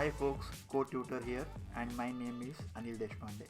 Hi folks, CodeTutor here and my name is Anil Deshpande.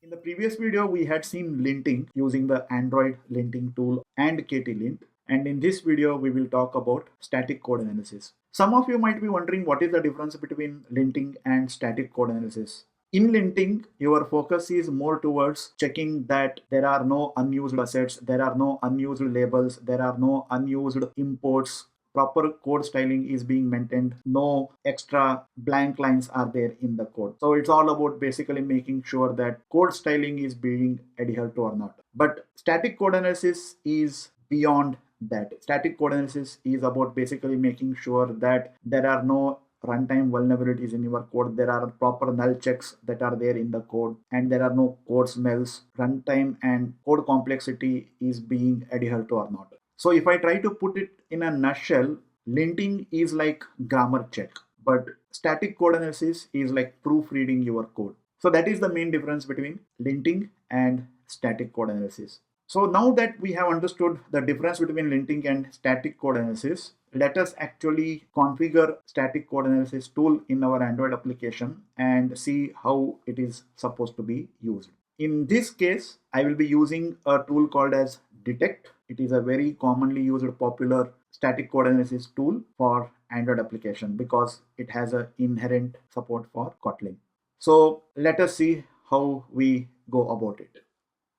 In the previous video we had seen linting using the Android linting tool and Kotlin, and in this video we will talk about static code analysis. Some of you might be wondering what is the difference between linting and static code analysis. In linting, your focus is more towards checking that there are no unused assets, there are no unused labels, there are no unused imports, proper code styling is being maintained, no extra blank lines are there in the code. So it's all about basically making sure that code styling is being adhered to or not. But static code analysis is beyond that. Static code analysis is about basically making sure that there are no runtime vulnerabilities in your code, there are proper null checks that are there in the code, and there are no code smells, runtime and code complexity is being adhered to or not. So if I try to put it in a nutshell, linting is like grammar check, but static code analysis is like proofreading your code. So that is the main difference between linting and static code analysis. So now that we have understood the difference between linting and static code analysis, let us actually configure static code analysis tool in our Android application and see how it is supposed to be used. In this case, I will be using a tool called as Detect. It is a very commonly used popular static code analysis tool for Android application because it has an inherent support for Kotlin. So let us see how we go about it.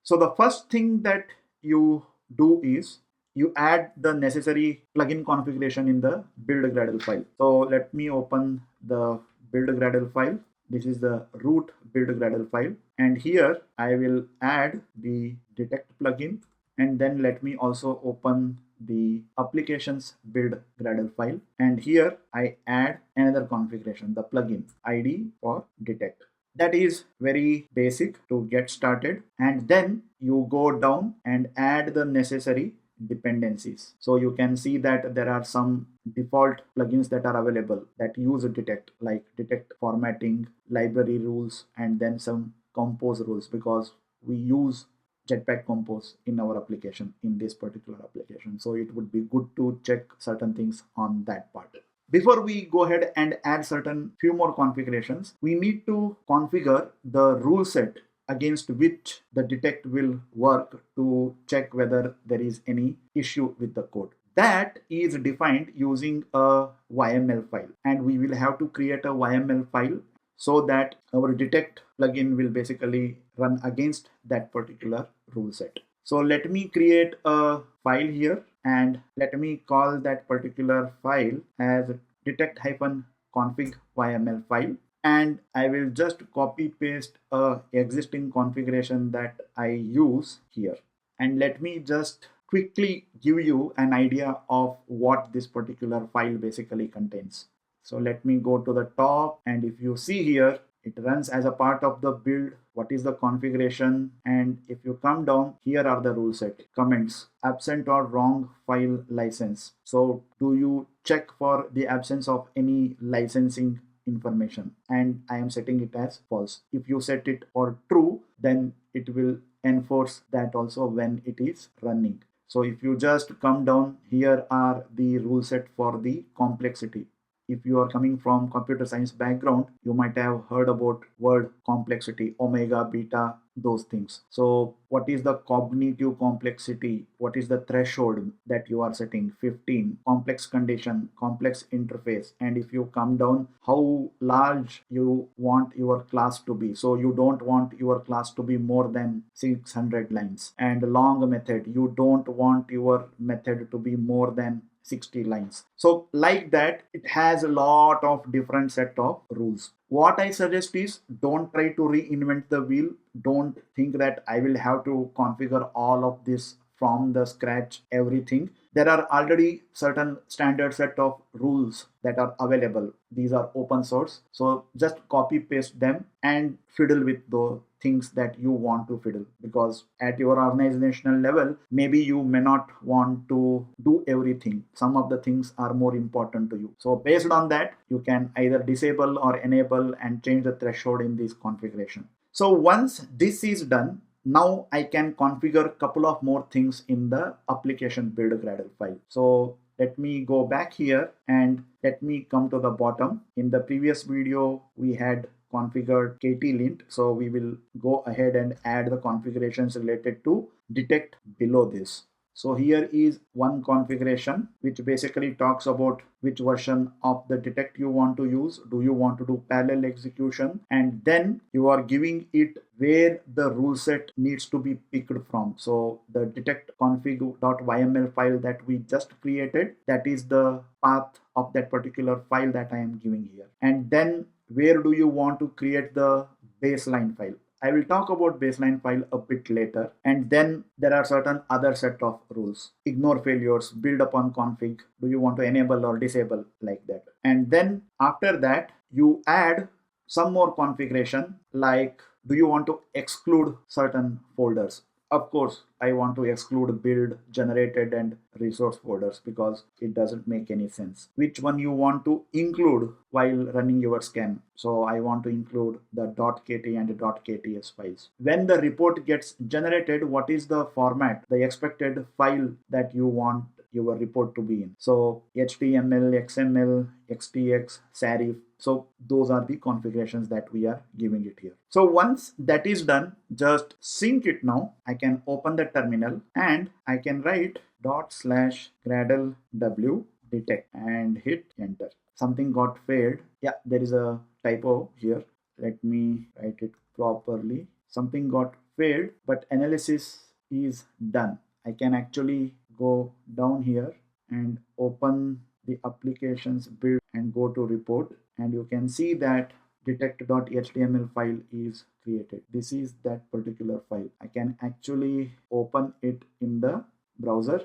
So the first thing that you do is you add the necessary plugin configuration in the build Gradle file. So let me open the build Gradle file. This is the root build Gradle file, and here I will add the detect plugin, and then let me also open the applications build Gradle file, and here I add another configuration, the plugin ID for detect. That is very basic to get started, and then you go down and add the necessary dependencies. So you can see that there are some default plugins that are available that use detect, like detect formatting, library rules, and then some compose rules, because we use Jetpack Compose in our application, in this particular application. So it would be good to check certain things on that part. Before we go ahead and add certain few more configurations, we need to configure the rule set against which the detect will work to check whether there is any issue with the code. That is defined using a YML file, and we will have to create a YML file so that our detect plugin will basically run against that particular rule set. So let me create a file here, and let me call that particular file as detect-config.yml file, and I will just copy paste a existing configuration that I use here. And let me just quickly give you an idea of what this particular file basically contains. So let me go to the top, and if you see here, it runs as a part of the build. What is the configuration? And if you come down, here are the rule set comments: absent or wrong file license. So do you check for the absence of any licensing information? And I am setting it as false. If you set it for true, then it will enforce that also when it is running. So if you just come down, here are the rule set for the complexity. If you are coming from computer science background, you might have heard about word complexity, omega, beta, those things. So what is the cognitive complexity? What is the threshold that you are setting? 15. Complex condition, complex interface. And if you come down, how large you want your class to be. So you don't want your class to be more than 600 lines. And long method, you don't want your method to be more than 60 lines. So like that, it has a lot of different set of rules. What I suggest is, don't try to reinvent the wheel. Don't think that I will have to configure all of this from the scratch, everything. There are already certain standard set of rules that are available. These are open source. So just copy paste them and fiddle with the things that you want to fiddle, because at your organizational level, maybe you may not want to do everything. Some of the things are more important to you. So based on that, you can either disable or enable and change the threshold in this configuration. So once this is done, now I can configure a couple of more things in the application build Gradle file. So let me go back here and let me come to the bottom. In the previous video, we had configured KT-lint. So we will go ahead and add the configurations related to detect below this. So here is one configuration which basically talks about which version of the detect you want to use. Do you want to do parallel execution? And then you are giving it where the rule set needs to be picked from. So the detect-config.yml file that we just created, that is the path of that particular file that I am giving here. And then where do you want to create the baseline file? I will talk about baseline file a bit later. And then there are certain other set of rules. Ignore failures, build upon config. Do you want to enable or disable, like that? And then after that, you add some more configuration, like do you want to exclude certain folders? Of course, I want to exclude build, generated, and resource folders because it doesn't make any sense. Which one you want to include while running your scan? So I want to include the .kt and .kts files. When the report gets generated, what is the format, the expected file that you want your report to be in? So HTML, XML, XTX, serif. So those are the configurations that we are giving it here. So once that is done, just sync it now. I can open the terminal and I can write /gradle w detect and hit enter. Something got failed. Yeah, there is a typo here. Let me write it properly. Something got failed, but analysis is done. I can actually go down here and open the applications build and go to report, and you can see that detect.html file is created. This is that particular file. I can actually open it in the browser.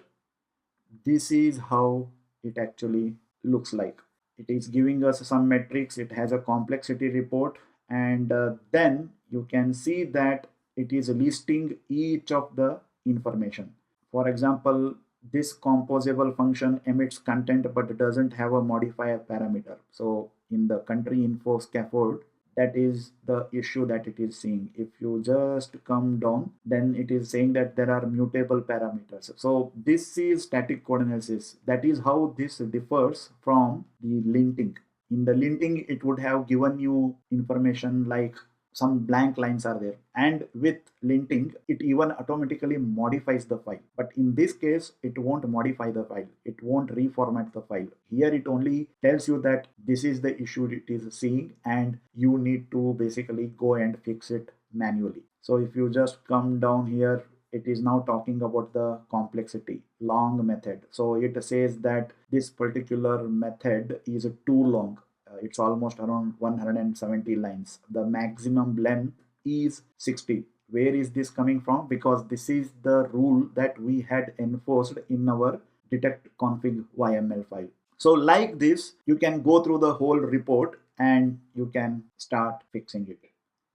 This is how it actually looks like. It is giving us some metrics. It has a complexity report, and then you can see that it is listing each of the information. For example, this composable function emits content but doesn't have a modifier parameter. So in the country info scaffold, that is the issue that it is seeing. If you just come down, then it is saying that there are mutable parameters. So this is static code analysis. That is how this differs from the linting. In the linting, it would have given you information like some blank lines are there, and with linting it even automatically modifies the file. But in this case, it won't modify the file, it won't reformat the file. Here it only tells you that this is the issue it is seeing and you need to basically go and fix it manually. So if you just come down here, it is now talking about the complexity long method. So it says that this particular method is too long. It's almost around 170 lines. The maximum length is 60. Where is this coming from? Because this is the rule that we had enforced in our detect-config.yml file. So like this, you can go through the whole report and you can start fixing it.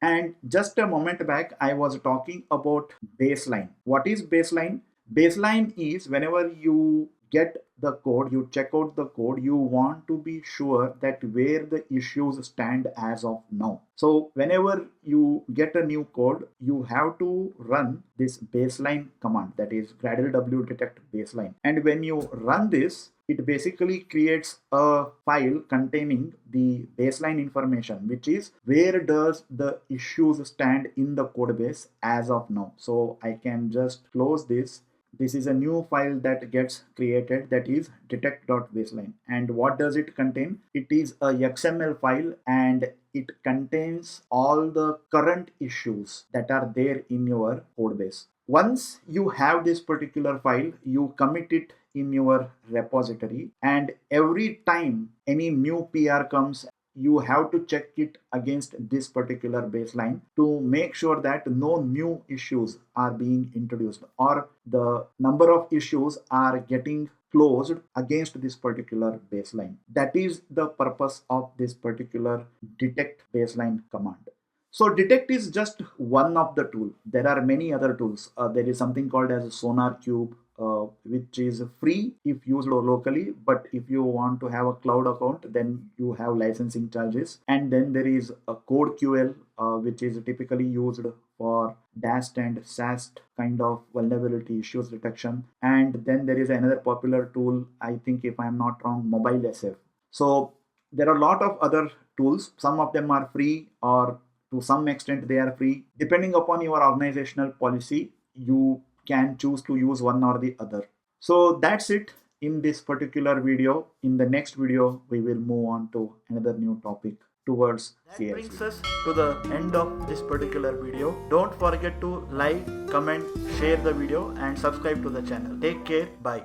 And just a moment back, I was talking about baseline. What is baseline? Baseline is whenever you get the code, you check out the code, you want to be sure that where the issues stand as of now. So whenever you get a new code, you have to run this baseline command, that is gradle w detect baseline. And when you run this, it basically creates a file containing the baseline information, which is where does the issues stand in the code base as of now. So I can just close this. This is a new file that gets created, that is detect.baseline. And what does it contain? It is a XML file and it contains all the current issues that are there in your code base. Once you have this particular file, you commit it in your repository, and every time any new PR comes, you have to check it against this particular baseline to make sure that no new issues are being introduced or the number of issues are getting closed against this particular baseline. That is the purpose of this particular detect baseline command. So detect is just one of the tools. There are many other tools. There is something called as Sonar Cube. which is free if used locally, but if you want to have a cloud account, then you have licensing charges. And then there is a CodeQL, which is typically used for DAST and SAST kind of vulnerability issues detection. And then there is another popular tool, I think if I'm not wrong, MobileSF. So there are a lot of other tools. Some of them are free, or to some extent they are free. Depending upon your organizational policy, you can choose to use one or the other. So that's it in this particular video. In the next video, we will move on to another new topic towards CI/CD. That brings us to the end of this particular video. Don't forget to like, comment, share the video and subscribe to the channel. Take care. Bye.